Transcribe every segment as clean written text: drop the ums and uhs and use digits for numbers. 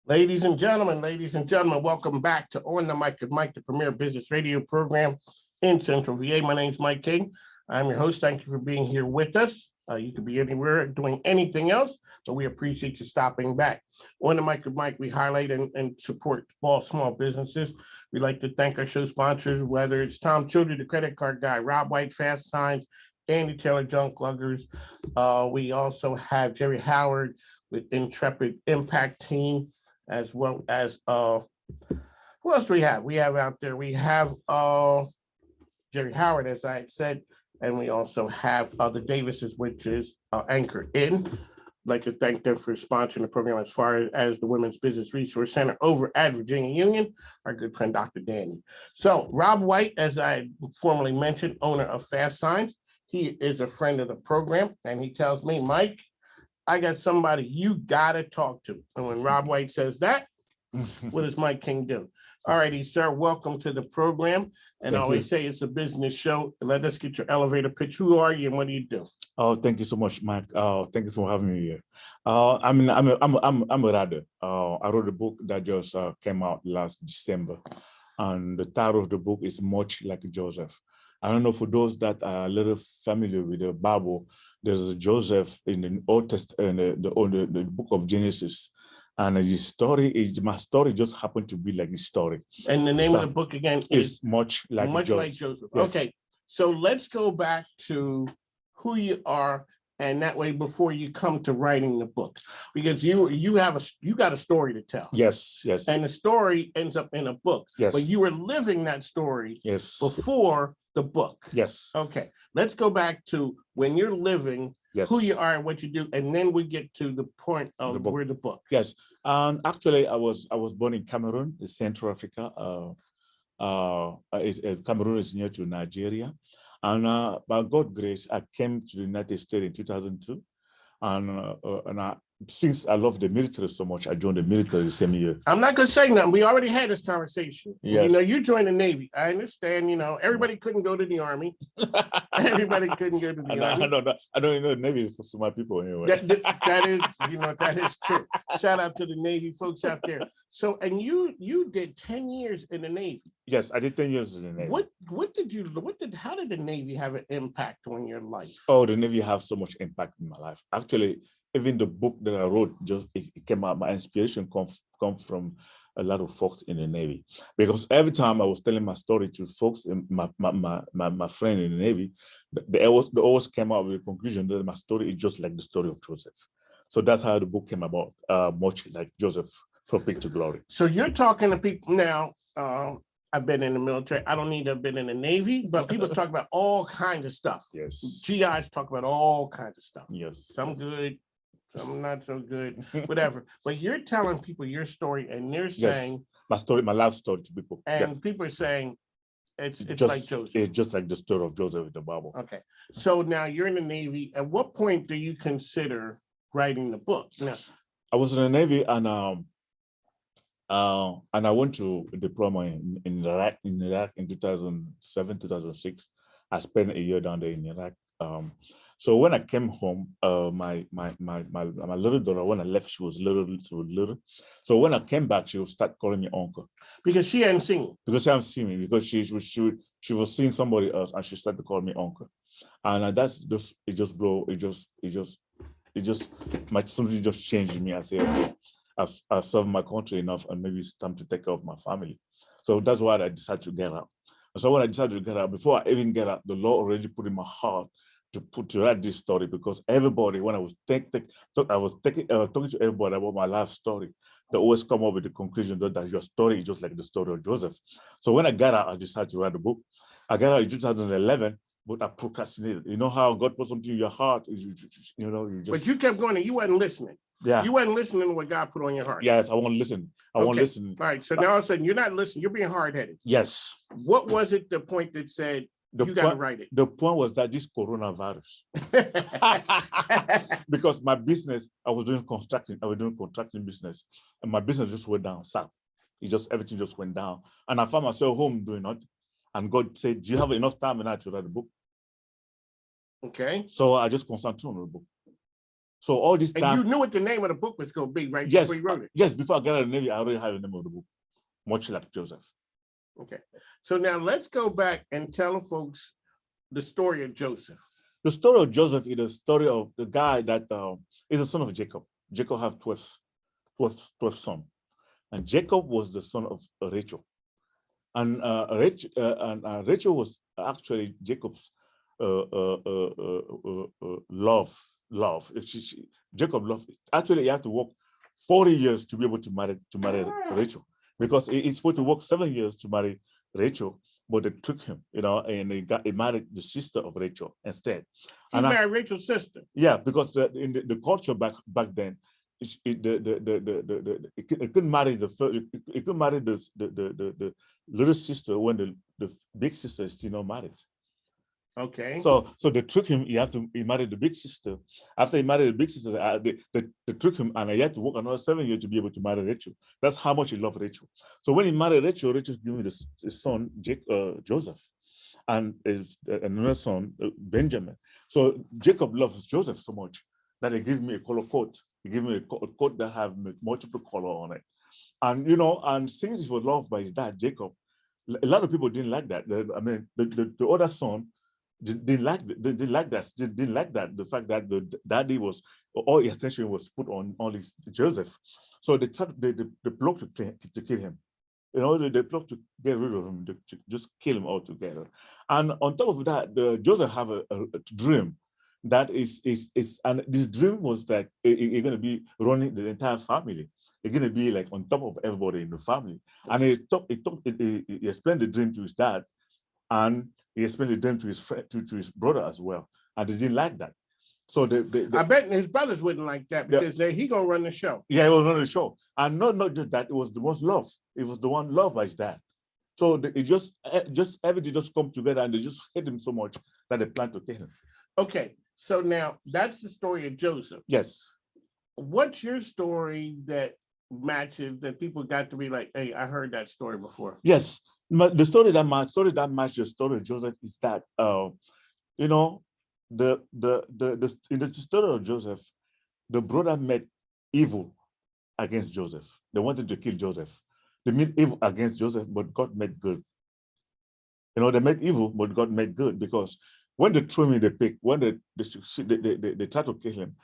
Ladies and gentlemen, welcome back to On the Mic with Mike, the premier business radio program in Central VA. My name is Mike King. I'm your host. Thank you for being here with us. You could be anywhere doing anything else, but we appreciate you stopping back. On the Mic with Mike, we highlight and support all small businesses. We'd like to thank our show sponsors, whether it's Tom Childry, the credit card guy, Rob White, Fast Signs, Andy Taylor, Junk Luggers. We also have Jerry Howard with Intrepid Impact Team, as well as who else do we have? We have out there, we have Jerry Howard, as I said, and we also have the Davises, which is Anchor In. I'd like to thank them for sponsoring the program, as far as the Women's Business Resource Center over at Virginia Union, our good friend, Dr. Danny. So Rob White, as I formerly mentioned, owner of Fast Signs, he is a friend of the program, and he tells me, Mike, I got somebody you gotta talk to. And when Rob White says that, what does Mike King do? All righty, sir, welcome to the program. And I always say it's a business show. Let us get your elevator pitch. Who are you and what do you do? Oh, thank you so much, Mike. Thank you for having me here. I'm a writer. I wrote a book that just came out last December, and the title of the book is Much Like Joseph. I don't know, for those that are a little familiar with the Bible, there's a Joseph in the Old Testament, the book of Genesis, and my story just happened to be like his story. And the name of the book again is Much Like Joseph. Yes. Okay, so let's go back to who you are, and that way before you come to writing the book, because you got a story to tell. Yes. And the story ends up in a book. Yes. But you were living that story. Yes. Before the book. Yes. Okay, let's go back to when you're living, yes, who you are and what you do, and then we get to the point of where the book. Yes, and actually, I was born in Cameroon, in Central Africa. Cameroon is near to Nigeria, and by God's grace, I came to the United States in 2002, and since I love the military so much, I joined the military the same year. I'm not going to say nothing. We already had this conversation. Yes. You joined the Navy. I understand, everybody couldn't go to the Army. Everybody couldn't go to the Army. I don't know the Navy is for smart people anyway. That is true. Shout out to the Navy folks out there. So, and you did 10 years in the Navy. Yes, I did 10 years in the Navy. How did the Navy have an impact on your life? Oh, the Navy have so much impact in my life. Actually, even the book that I wrote, it came out, my inspiration comes from a lot of folks in the Navy. Because every time I was telling my story to folks, my friend in the Navy, they always came out with a conclusion that my story is just like the story of Joseph. So that's how the book came about, Much Like Joseph, from Pig to Glory. So you're talking to people now, I've been in the military. I don't need to have been in the Navy, but people talk about all kinds of stuff. Yes. GIs talk about all kinds of stuff. Yes. Some good, some not so good, whatever. But you're telling people your story, and they're saying my story, my life story to people. And people are saying it's just like Joseph. It's just like the story of Joseph in the Bible. Okay. So now you're in the Navy. At what point do you consider writing the book? Now, I was in the Navy, and I went to a diploma in Iraq in 2007, 2006. I spent a year down there in Iraq. So when I came home, my little daughter, when I left, she was little. So when I came back, she would start calling me uncle. Because she hadn't seen you. Because she hadn't seen me. Because she was seeing somebody else, and she started to call me uncle. And that's just something just changed me. I said, okay, I've served my country enough, and maybe it's time to take care of my family. So that's why I decided to get out. And so when I decided to get out, before I even get out, the Lord already put in my heart to write this story, because everybody, when I was talking to everybody about my life story, they always come up with the conclusion that your story is just like the story of Joseph. So when I got out, I decided to write the book. I got out in 2011, but I procrastinated. You know how God put something in your heart? But you kept going and you wasn't listening. Yeah. You wasn't listening to what God put on your heart. Yes, I want to listen. I want to listen. All right, so now all of a sudden you're not listening. You're being hard-headed. Yes. What was it, the point that said, you got to write it? The point was that this coronavirus, because my business, I was doing contracting business, and my business just went down south. Everything just went down. And I found myself home doing nothing. And God said, do you have enough time now to write a book? Okay. So I just concentrated on the book. So all this And time, you knew what the name of the book was going to be, right? yes, Before you wrote it. yes, before I got out of the Navy, I already had the name of the book, much like Joseph. Okay. So now let's go back and tell the folks the story of Joseph. The story of Joseph is the story of the guy that is the son of Jacob. Jacob had 12 sons. And Jacob was the son of Rachel. And Rachel was actually Jacob's love. Jacob loved. Actually, he had to work 40 years to be able to marry Rachel, because he's supposed to work 7 years to marry Rachel, but they took him, and he married the sister of Rachel instead. He married Rachel's sister. Yeah, because in the culture back then, it couldn't marry the first. It couldn't marry the little sister when the big sister is still not married. Okay. So they took him. He married the big sister. After he married the big sister, they took him, and he had to work another 7 years to be able to marry Rachel. That's how much he loved Rachel. So when he married Rachel, Rachel gave him his son Joseph, and another son Benjamin. So Jacob loves Joseph so much that he gave me a color coat. He gave me a coat that have multiple color on it. And and since he was loved by his dad, Jacob, a lot of people didn't like that. The other son didn't like that. The fact that the daddy was, all his attention was put on only Joseph. So they plotted to kill him. They plotted to get rid of him, to just kill him altogether. And on top of that, Joseph have a dream. That is, and this dream was that he's going to be running the entire family. He's going to be like on top of everybody in the family. And he explained the dream to his dad, and he explained the dream to his friend, to his brother as well. And they didn't like that. So I bet his brothers wouldn't like that, because he gonna run the show. Yeah, he was running the show, and not just that. It was the most loved. It was the one loved by his dad. So it just everything just come together, and they just hate him so much that they plan to kill him. Okay. So now that's the story of Joseph. Yes. What's your story that matches, that people got to be like, hey, I heard that story before? Yes. The story that matches the story of Joseph is that in the story of Joseph, the brother met evil against Joseph. They wanted to kill Joseph. They met evil against Joseph, but God made good. They made evil, but God made good, because when they threw him in the pit, when they tried to kill him,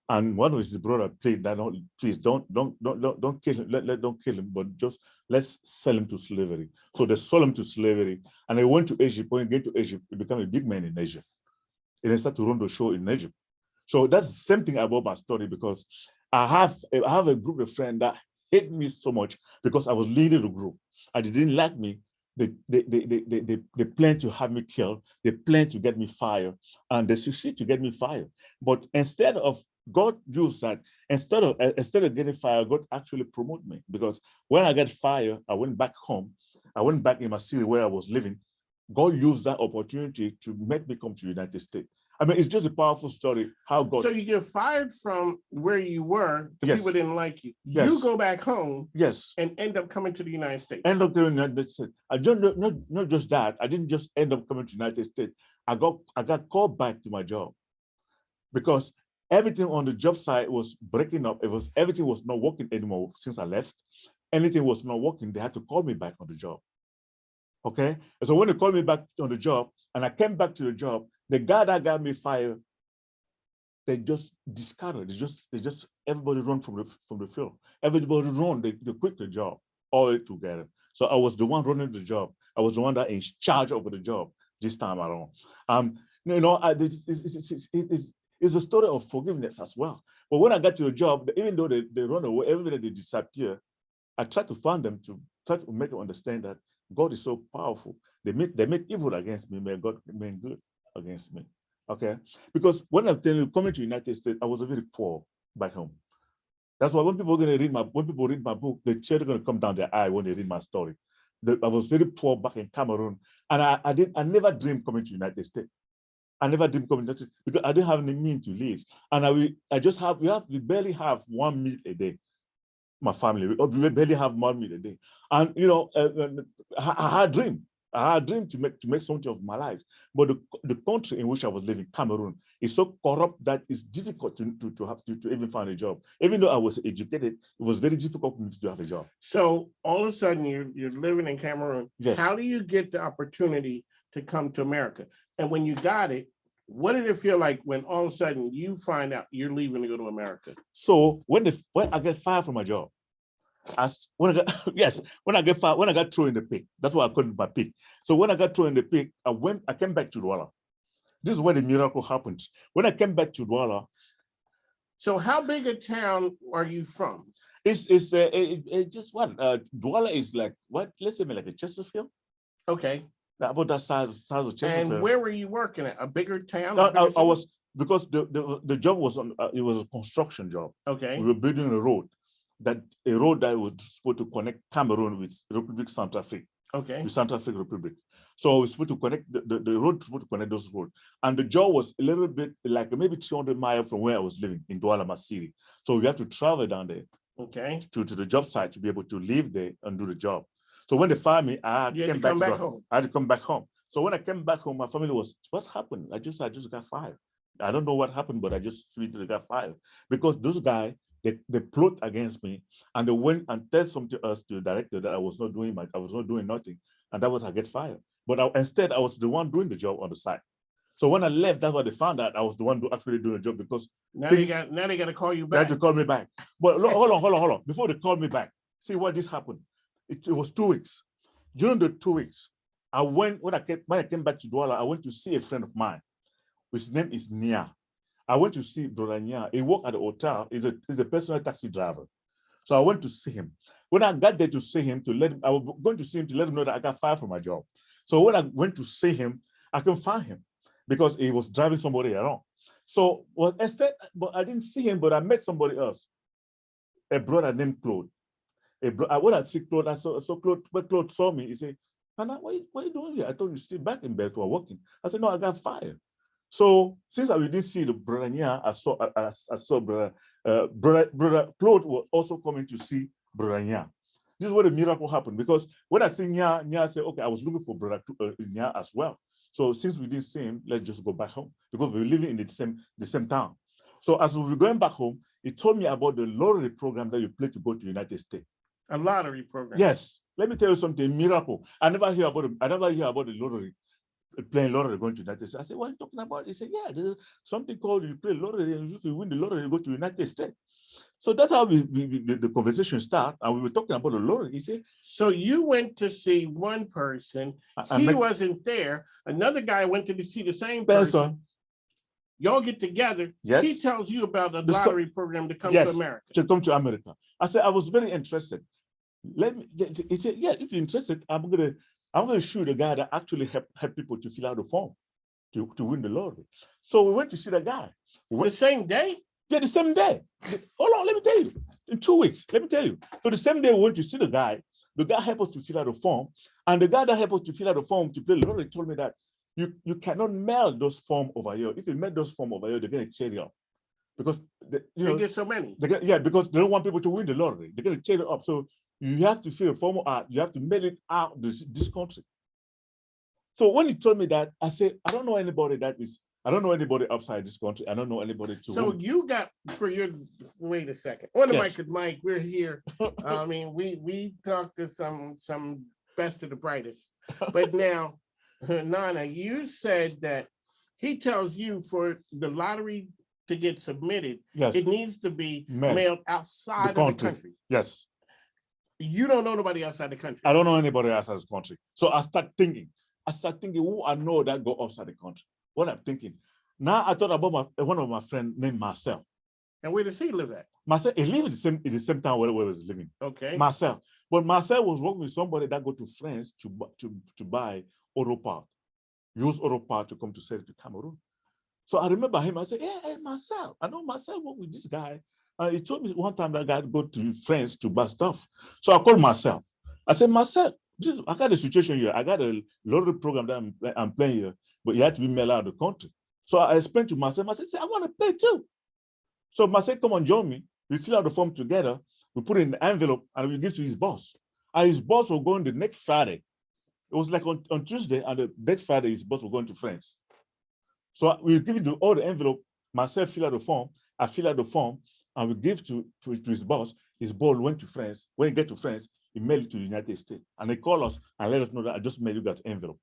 and one of his brother pleaded that, please don't kill him, don't kill him, but just let's sell him to slavery. So they sold him to slavery, and he went to Egypt. When he get to Egypt, he became a big man in Egypt. And he started to run the show in Egypt. So that's the same thing about my story, because I have a group of friends that hate me so much because I was leading the group, and they didn't like me. They plan to have me killed. They plan to get me fired, and they succeed to get me fired. But instead of God used that, instead of getting fired, God actually promoted me, because when I got fired, I went back home. I went back in my city where I was living. God used that opportunity to make me come to the United States. I mean, it's just a powerful story how God. So you get fired from where you were, the people didn't like you. Yes. You go back home, yes, and end up coming to the United States. End up in the United States. I don't not just that. I didn't just end up coming to the United States. I got called back to my job, because everything on the job site was breaking up. Everything was not working anymore since I left. Anything was not working. They had to call me back on the job. Okay, and so when they called me back on the job, and I came back to the job, the guy that got me fired, they just discarded. They just everybody run from the field. Everybody run. They quit the job all together. So I was the one running the job. I was the one that in charge over the job this time around. It's a story of forgiveness as well. But when I got to the job, even though they run away, every day they disappear, I tried to find them to try to make them understand that God is so powerful. They make evil against me, but God made good against me. Okay? Because when I'm telling you, coming to the United States, I was very poor back home. That's why when people read my book, they're going to come down their eye when they read my story. I was very poor back in Cameroon, and I never dreamed coming to the United States. I never dreamed coming to the United States because I didn't have any means to live, and we barely have 1 meal a day. My family, we barely have 1 meal a day, and I had a dream. I had a dream to make something of my life. But the country in which I was living, Cameroon, is so corrupt that it's difficult to have to even find a job. Even though I was educated, it was very difficult for me to have a job. So all of a sudden you're living in Cameroon. Yes. How do you get the opportunity to come to America? And when you got it, what did it feel like when all of a sudden you find out you're leaving to go to America? So when I get fired from my job, when I got thrown in the pit, that's why I called it my pit. So when I got thrown in the pit, I came back to Douala. This is where the miracle happened. When I came back to Douala. So how big a town are you from? It's just what Douala is like. What, let's say like a Chesterfield. Okay. About that size of Chesterfield. And where were you working at? A bigger town? No, I was, because the job was on. It was a construction job. Okay. We were building a road that was supposed to connect Cameroon with Republic Centrafrique. Okay. With Centrafrique Republic. So we're supposed to connect the road, supposed to connect those roads. And the job was a little bit like maybe 300 miles from where I was living in Douala City. So we have to travel down there. Okay. To the job site to be able to live there and do the job. So when they fired me, I had to come back home. I had to come back home. So when I came back home, my family was, what happened? I just got fired. I don't know what happened, but I just sweetly got fired. Because those guys, they plot against me, and they went and tell something else to the director that I was not doing nothing, and that was I get fired. But instead, I was the one doing the job on the site. So when I left, that's why they found out I was the one actually doing the job, because now they got to call you back. They had to call me back. But hold on. Before they called me back, see what this happened. It was 2 weeks. During the 2 weeks, when I came back to Douala, I went to see a friend of mine, whose name is Nia. I went to see Brother Nia. He worked at the hotel. He's a personal taxi driver. So I went to see him. When I got there to see him, I was going to see him to let him know that I got fired from my job. So when I went to see him, I couldn't find him because he was driving somebody around. So I said, but I didn't see him, but I met somebody else, a brother named Claude. When I see Claude, I saw Claude. When Claude saw me, he said, "Nanna, what are you doing here? I thought you still back in bed for working." I said, "No, I got fired." So since I didn't see the brother Nia, I saw brother Claude was also coming to see brother Nia. This is where the miracle happened, because when I see Nia said, "Okay, I was looking for brother Nia as well." So since we didn't see him, let's just go back home, because we were living in the same town. So as we were going back home, he told me about the lottery program that you play to go to the United States. A lottery program. Yes. Let me tell you something, a miracle. I never hear about the lottery, playing lottery going to the United States. I said, "What are you talking about?" He said, "Yeah, there's something called you play lottery, and if you win the lottery, you go to the United States." So that's how the conversation started, and we were talking about the lottery. He said, "So you went to see one person, he wasn't there. Another guy went to see the same person. Y'all get together. Yes. He tells you about the lottery program to come to America." To come to America. I said, I was very interested. He said, "Yeah, if you're interested, I'm gonna shoot the guy that actually help people to fill out the form to win the lottery." So we went to see the guy. The same day? Yeah, the same day. Hold on, let me tell you. In 2 weeks, let me tell you. So the same day we went to see the guy helped us to fill out the form, and the guy that helped us to fill out the form to play the lottery told me that you cannot mail those forms over here. If you mail those forms over here, they're gonna tear you up. Because they get so many. Because they don't want people to win the lottery. They're gonna tear it up. So you have to fill a form out. You have to mail it out this country. So when he told me that, I said, I don't know anybody outside this country. I don't know anybody to. So win. you got wait a second. On the Yes. mic with Mike, we're here. I mean, we talked to some best of the brightest. But now, Nanna, you said that he tells you for the lottery to get submitted, Yes. it needs to be mailed outside of the country. Yes. You don't know nobody outside the country. I don't know anybody outside the country. So I start thinking, who I know that go outside the country. What I'm thinking. Now I thought about one of my friends named Marcel. And where does he live at? Marcel, he lived in the same town where I was living. Okay. Marcel. But Marcel was working with somebody that go to France to buy auto part, use auto part to come to sell to Cameroon. So I remember him. I said, hey, Marcel. I know Marcel worked with this guy. He told me one time that guy go to France to buy stuff. So I called Marcel. I said, Marcel, I got a situation here. I got a lottery program that I'm playing here, but you have to be mailed out of the country. So I explained to Marcel. Marcel said, I want to play too. So Marcel, come and join me. We fill out the form together. We put it in the envelope and we give to his boss. And his boss will go on the next Friday It was like on Tuesday, and the next Friday, his boss was going to France. So we give it all the envelope. Myself fill out the form. I fill out the form, and we give to his boss. His boss went to France. When he get to France, he mailed it to the United States, and they call us and let us know that I just mailed you that envelope.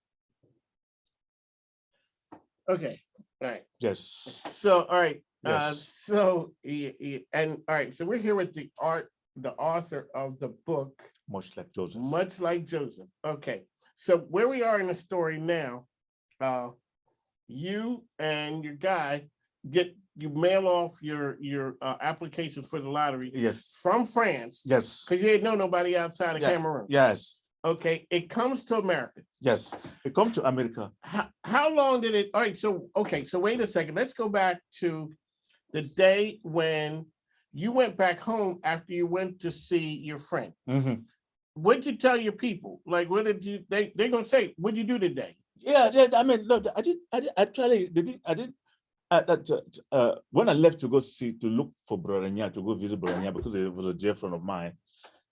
Okay. All right. Yes. So, all right. Yes. All right. So we're here with the author of the book, Much like Joseph. Much Like Joseph. Okay. So where we are in the story now, you and your guy you mail off your application for the lottery. Yes. From France. Yes. Because you didn't know nobody outside of Cameroon. Yes. Okay. It comes to America. Yes. It comes to America. How long did it? All right. So, okay. So wait a second. Let's go back to the day when you went back home after you went to see your friend. Mm-hmm. What did you tell your people? Like, what did you, they're going to say, what'd you do today? Yeah. I mean, look, I did actually, when I left to look for Brother Nya, to go visit Brother Nya, because it was a dear friend of mine.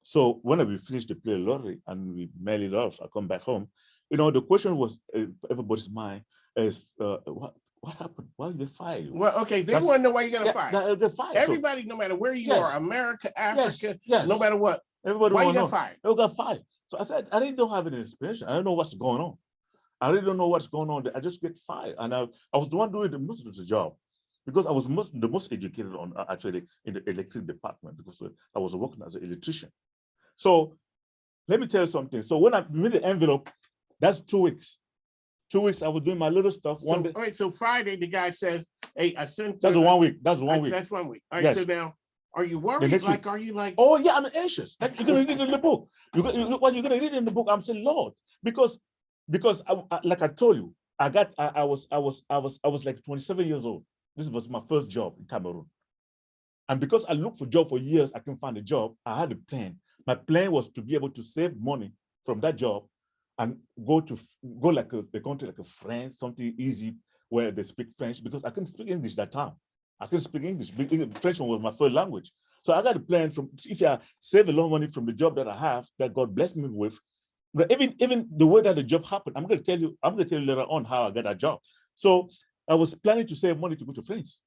So when we finished the play lottery and we mail it off, I come back home. The question was everybody's mind is what happened? Why did they fire you? Well, okay, they want to know why you got fired. They fired. Everybody, no matter where you are, America, Africa, yes. No matter what, everybody why you got fired? They got fired. So I said, I really don't have any explanation. I don't know what's going on. I really don't know what's going on. I just get fired. And I was the one doing the most of the job, because I was the most educated on actually in the electric department, because I was working as an electrician. So let me tell you something. So when I made the envelope, that's 2 weeks. 2 weeks, I was doing my little stuff. All right, so Friday, the guy says, hey, I sent. That's 1 week. That's 1 week. That's 1 week. All right, so now, are you worried? Like, are you like? Oh, yeah, I'm anxious. Like, you're going to read it in the book. What you're going to read in the book, I'm saying, Lord, because like I told you, I was like 27 years old. This was my first job in Cameroon. And because I looked for a job for years, I couldn't find a job. I had a plan. My plan was to be able to save money from that job and go like a country like a France, something easy where they speak French, because I couldn't speak English that time. I couldn't speak English. French was my first language. So I got a plan if I save a lot of money from the job that I have, that God blessed me with. But even the way that the job happened, I'm going to tell you later on how I got that job. So I was planning to save money to go to France.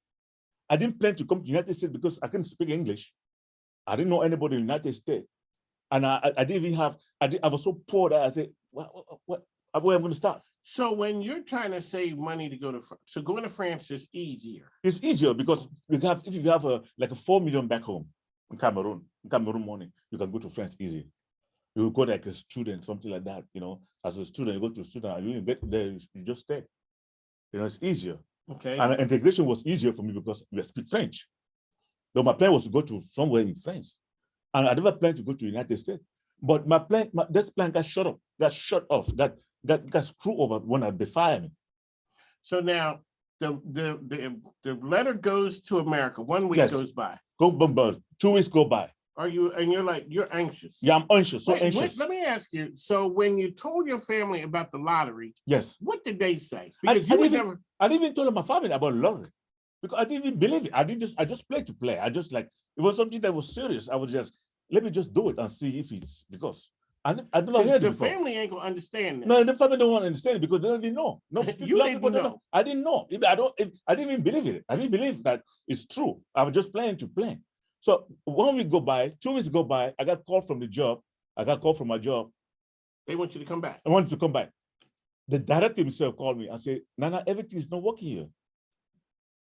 I didn't plan to come to the United States because I couldn't speak English. I didn't know anybody in the United States. And I didn't even have, I was so poor that I said, where am I going to start? So when you're trying to save money to go to France, so going to France is easier. It's easier because if you have like a 4 million back home in Cameroon money, you can go to France easy. You go like a student, something like that, as a student, you go to a student, and you get there, you just stay. It's easier. Okay. And integration was easier for me because we speak French. Though my plan was to go to somewhere in France. And I never planned to go to the United States. But this plan got shut off, got screwed over when they fired me. So now the letter goes to America. 1 week goes by. 2 weeks go by. You're anxious. Yeah, I'm anxious, anxious. Let me ask you. So when you told your family about the lottery, yes, what did they say? Because I didn't even tell my family about the lottery, because I didn't even believe it. I just played to play. I just it was something that was serious. I was just, let me just do it and see if it's, because I never heard it before. The family ain't gonna understand this. No, the family don't want to understand it because they don't even know. No, you didn't know. I didn't know. I didn't even believe it. I didn't believe that it's true. I was just playing to play. So 1 week go by, 2 weeks go by, I got called from the job. I got called from my job. They want you to come back. I wanted to come back. The director himself called me and said, Nanna, everything is not working here.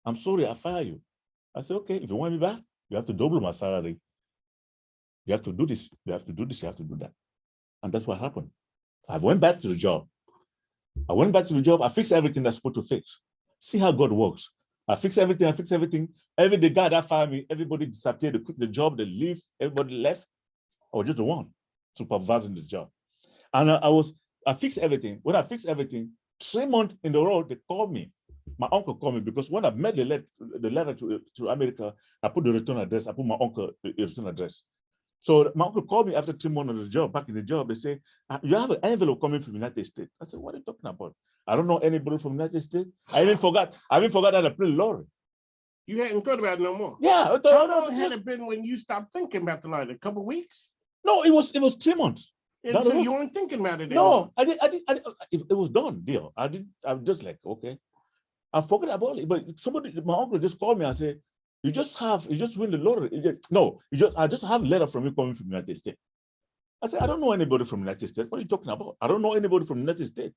I'm sorry, I fire you. I said, okay, if you want me back, you have to double my salary. You have to do this, you have to do this, you have to do that. And that's what happened. I went back to the job. I fixed everything that's supposed to fix. See how God works. I fixed everything. Every the guy that fired me, everybody disappeared. They quit the job, they leave, everybody left. I was just the one supervising the job. And I fixed everything. When I fixed everything, 3 months in the row, they called me. My uncle called me because when I made the letter to America, I put the return address, I put my uncle the return address. So my uncle called me after 3 months of the job, back in the job. They say, you have an envelope coming from the United States. I said, what are you talking about? I don't know anybody from the United States. I even forgot that I played lottery. You hadn't thought about it no more. Yeah. How long had it been when you stopped thinking about the lottery? A couple of weeks? No, it was 3 months. And Down the so road. you weren't thinking about it No, anymore. it was done, deal. I'm just like, okay. I forgot about it. But my uncle just called me and said, you just win the lottery. I just have a letter from you coming from the United States. I said, I don't know anybody from the United States. What are you talking about? I don't know anybody from the United States.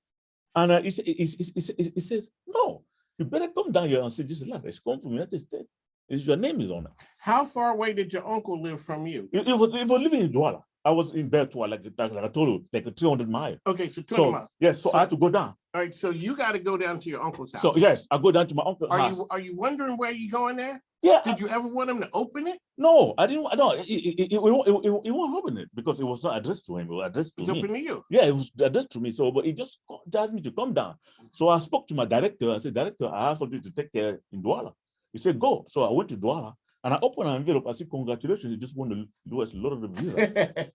And he says, no, you better come down here and say, this letter. It's come from the United States. Your name is on it. How far away did your uncle live from you? It was living in Douala. I was in Bertois, like I told you, like 300 miles. Okay, so 20 miles. Yes, so I had to go down. All right, so you got to go down to your uncle's house. So yes, I go down to my uncle's house. Are you wondering where you're going there? Yeah. Did you ever want him to open it? No, I didn't. No, it won't open it because it was not addressed to him. It was addressed to me. It's open to you. Yeah, it was addressed to me. So, but he just asked me to come down. So I spoke to my director. I said, Director, I have something to take care in Douala. He said, go. So I went to Douala and I opened an envelope. I said, congratulations, you just won the US lottery visa.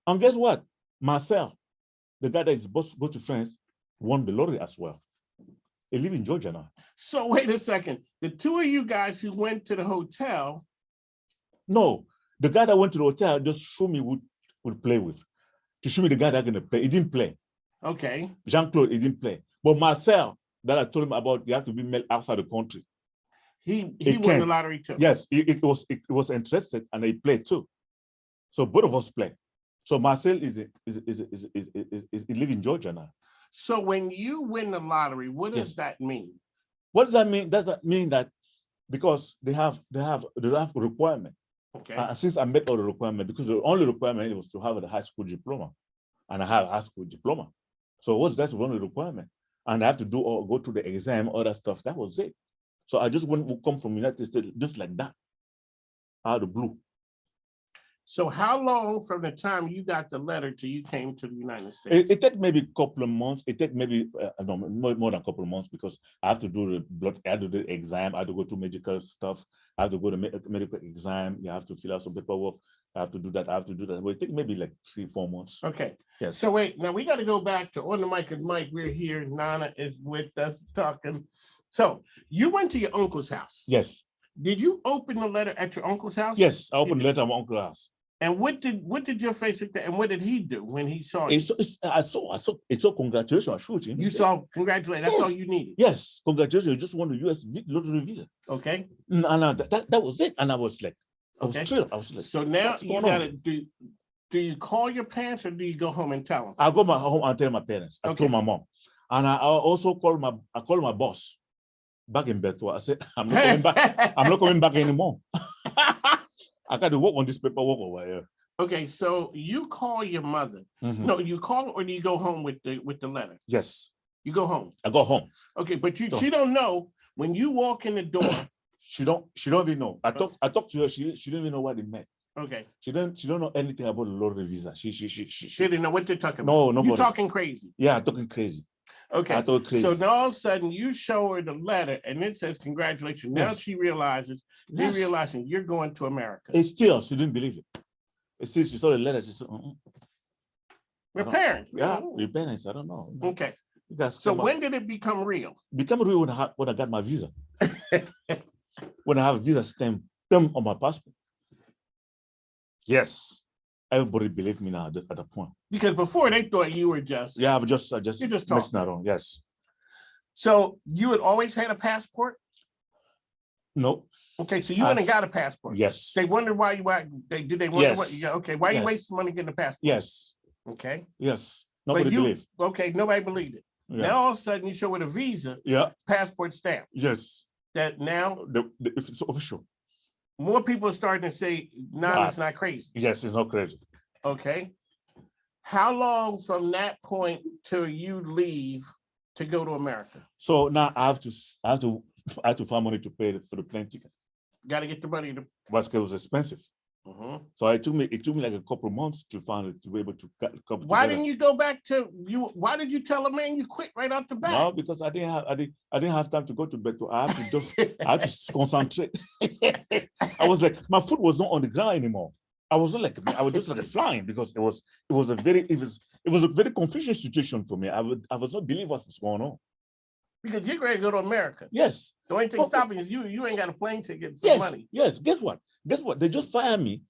And guess what? Marcel, the guy that is supposed to go to France, won the lottery as well. They live in Georgia now. So wait a second. The two of you guys who went to the hotel. No, the guy that went to the hotel just showed me who would play with. To show me the guy that's going to play. He didn't play. Okay. Jean-Claude, he didn't play. But Marcel, that I told him about, you have to be made outside the country. He won the lottery too. Yes, it was interested and he played too. So both of us play. So Marcel is live in Georgia now. So when you win the lottery, what does that mean? What does that mean? Does that mean that because they have requirement? Okay. Since I met all the requirement, because the only requirement was to have a high school diploma, and I have a high school diploma. So that's one of the requirement, and I have to do or go to the exam, all that stuff. That was it. So I just wouldn't come from United States just like that, out of the blue. So how long from the time you got the letter till you came to the United States? It took maybe a couple of months. It took maybe no, more than a couple of months because I have to do the blood, I have to do the exam, I have to go to medical stuff, I have to go to medical exam, you have to fill out some paperwork, I have to do that, I have to do that. But it took maybe like 3-4 months. Okay. Yes. So wait, now we got to go back to On the Mic and Mike. We're here. Nanna is with us talking. So you went to your uncle's house. Yes. Did you open the letter at your uncle's house? Yes, I opened the letter at my uncle's house. And what did your face look like? And what did he do when he saw you? I saw congratulations. I showed him. You saw congratulations. That's all you needed. Yes, congratulations. You just won the US lottery visa. Okay. And that was it. And I was like, I was thrilled. I was like, so now you gotta do you call your parents or do you go home and tell them? I go home and tell my parents. I told my mom. And I also called my boss back in Bertois. I said, I'm not coming back. I'm not coming back anymore. I got to work on this paperwork over here. Okay, so you call your mother. Mm-hmm. No, you call or do you go home with the letter? Yes. You go home. I go home. Okay, but she don't know when you walk in the door. she don't even know. I talked to her. She didn't even know what it meant. Okay. She don't know anything about the lottery visa. She didn't know what they're talking about. No, nobody. You're talking crazy. Yeah, I'm talking crazy. Okay. So now all of a sudden you show her the letter and it says congratulations. Now she realizes, they realizing you're going to America. It's still, she didn't believe it. It's still, she saw the letter, she said, Your parents. Yeah, your parents, I don't know. Okay. So when did it become real? Become real when I got my visa. When I have a visa stamp on my passport. Yes. Everybody believed me now at that point. Because before they thought you were just you're just messing around. Yes. So you had always had a passport? No. Okay, so you went and got a passport. Yes. They wondered why you did they wonder what okay, why you wasting money getting a passport? Yes. Okay. Yes. Nobody believed. Okay, nobody believed it. Yeah. Now all of a sudden you show it a visa, passport stamp. Yes. That now it's official. More people are starting to say, no, it's not crazy. Yes, it's not crazy. Okay. How long from that point till you leave to go to America? So now I have to find money to pay for the plane ticket. Got to get the money to. But it was expensive. So it took me like a couple of months to find it, to be able to come. Why didn't you go back to you? Why did you tell a man you quit right out the back? No, because I didn't have time to go to bed. So I had to concentrate. I was like, my foot was not on the ground anymore. I was just like flying because it was a very confusing situation for me. I was not believing what was going on. Because you're ready to go to America. Yes. The only thing stopping is you ain't got a plane ticket for money. Yes. Guess what? They just fired me.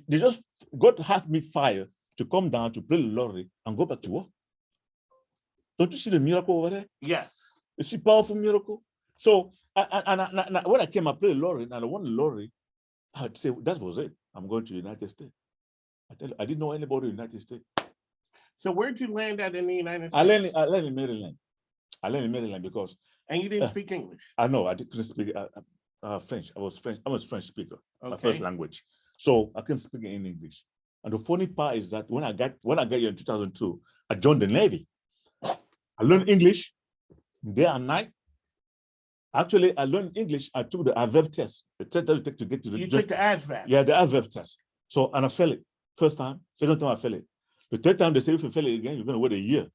They just God has me fired to come down to play the lottery and go back to work. Don't you see the miracle over there? Yes. You see powerful miracle. So when I came, I played the lottery and I won the lottery. I'd say that was it. I'm going to the United States. I tell you, I didn't know anybody in the United States. So where'd you land at in the United States? I learned in Maryland. I learned in Maryland because. And you didn't speak English? I know I couldn't speak French. I was a French speaker, okay. My first language. So I couldn't speak in English. And the funny part is that when I got here in 2002, I joined the Navy. I learned English day and night. Actually, I learned English. I took the adverb test. The test that you take to get to the. You took the adverb? Yeah, the adverb test. So, and I failed it. First time, second time I failed it. The third time they say if you fail it again, you're going to wait a year.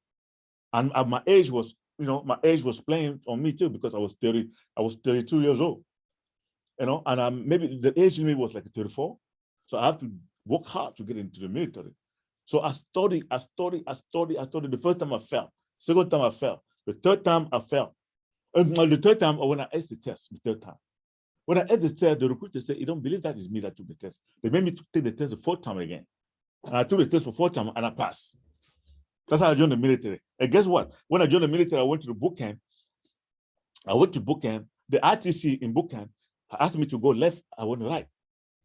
And my age was, my age was playing on me too because I was 32 years old. And maybe the age limit was like 34. So I have to work hard to get into the military. So I studied. The first time I failed. Second time I failed. The third time I failed. The third time, when I aced the test, the third time. When I aced the test, the recruiter said, you don't believe that is me that took the test. They made me take the test the fourth time again. And I took the test for fourth time and I passed. That's how I joined the military. And guess what? When I joined the military, I went to the boot camp. The RTC in boot camp asked me to go left, I went right.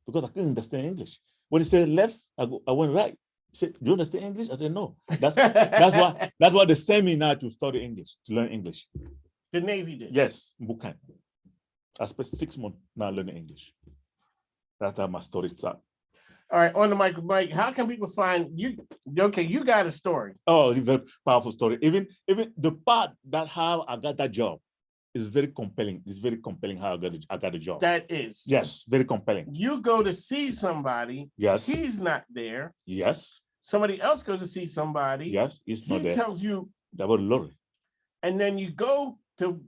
Because I couldn't understand English. When he said left, I went right. He said, do you understand English? I said, no. That's why they sent me now to study English, to learn English. The Navy did? Yes, boot camp. I spent 6 months now learning English. That's how my story started. All right, on the mic, Mike, how can people find you? Okay, you got a story. Oh, it's a very powerful story. Even the part that how I got that job is very compelling. It's very compelling how I got a job. That is. Yes, very compelling. You go to see somebody. Yes. He's not there. Yes. Somebody else goes to see somebody. Yes, he's not there. He tells you. About lottery. And then you go to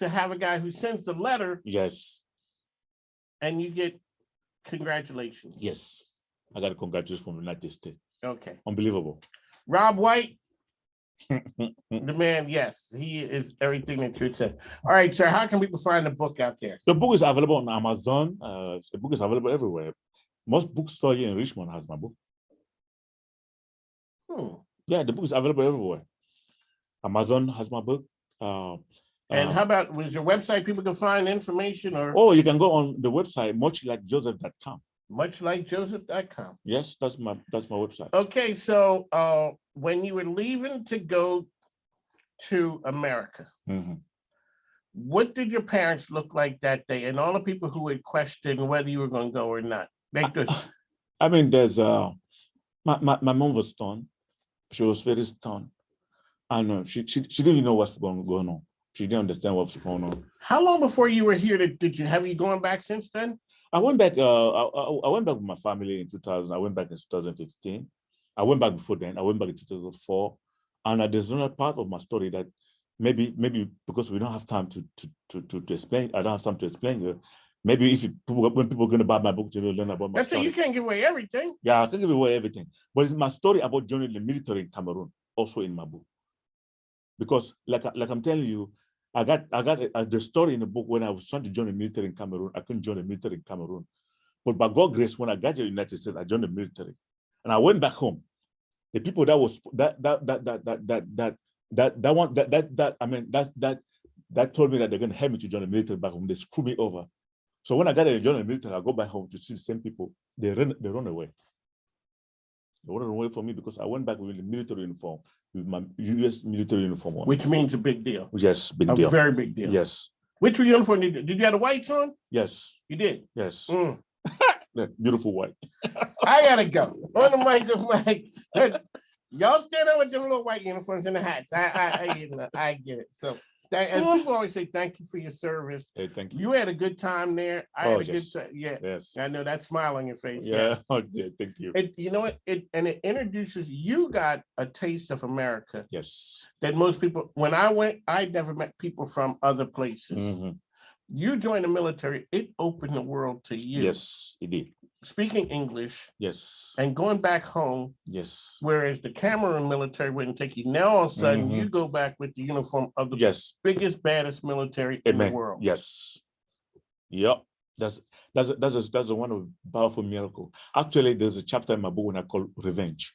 have a guy who sends the letter. Yes. And you get congratulations. Yes. I got a congratulations from the United States. Okay. Unbelievable. Rob White, the man, yes, he is everything that you said. All right, sir, how can people find the book out there? The book is available on Amazon. The book is available everywhere. Most bookstores here in Richmond has my book. Yeah, the book is available everywhere. Amazon has my book. And how about, was your website people can find information or? Oh, you can go on the website, muchlikejoseph.com. Muchlikejoseph.com. Yes, that's my website. Okay, so when you were leaving to go to America, what did your parents look like that day? And all the people who would question whether you were going to go or not. They good. I mean, there's my mom was stunned. She was very stunned. And she didn't even know what's going on. She didn't understand what's going on. How long before you were here have you gone back since then? I went back. I went back with my family in 2000. I went back in 2015. I went back before then. I went back in 2004. And there's another part of my story that maybe because we don't have time to explain. I don't have time to explain here. Maybe when people are going to buy my book, they'll learn about my story. You can't give away everything. Yeah, I can give away everything. But it's my story about joining the military in Cameroon, also in my book. Because like I'm telling you, I got the story in the book when I was trying to join the military in Cameroon. I couldn't join the military in Cameroon. But by God's grace, when I got to the United States, I joined the military. And I went back home. The people that told me that they're going to help me to join the military back home, they screwed me over. So when I got to join the military, I go back home to see the same people. They run away. They run away from me because I went back with the military uniform, with my U.S. military uniform on. Which means a big deal. Yes, big deal. A very big deal. Yes. Which uniform did you have the whites on? Yes. You did? Yes. Beautiful white. I gotta go. On the mic of Mike. Y'all stand up with them little white uniforms and the hats. I get it. So and people always say thank you for your service. Hey, thank you. You had a good time there. I had a good time. Yeah. Yes. I know that smile on your face. Yeah. Yes. Oh, yeah, thank you. You know what? It introduces, you got a taste of America. Yes. That most people, when I went, I never met people from other places. You joined the military, it opened the world to you. Yes, it did. Speaking English. Yes. And going back home. Yes. Whereas the Cameroon military wouldn't take you. Now all of a sudden you go back with the uniform of the biggest, baddest military in the world. Yes. Yep. That's a one of powerful miracle. Actually, there's a chapter in my book when I call revenge.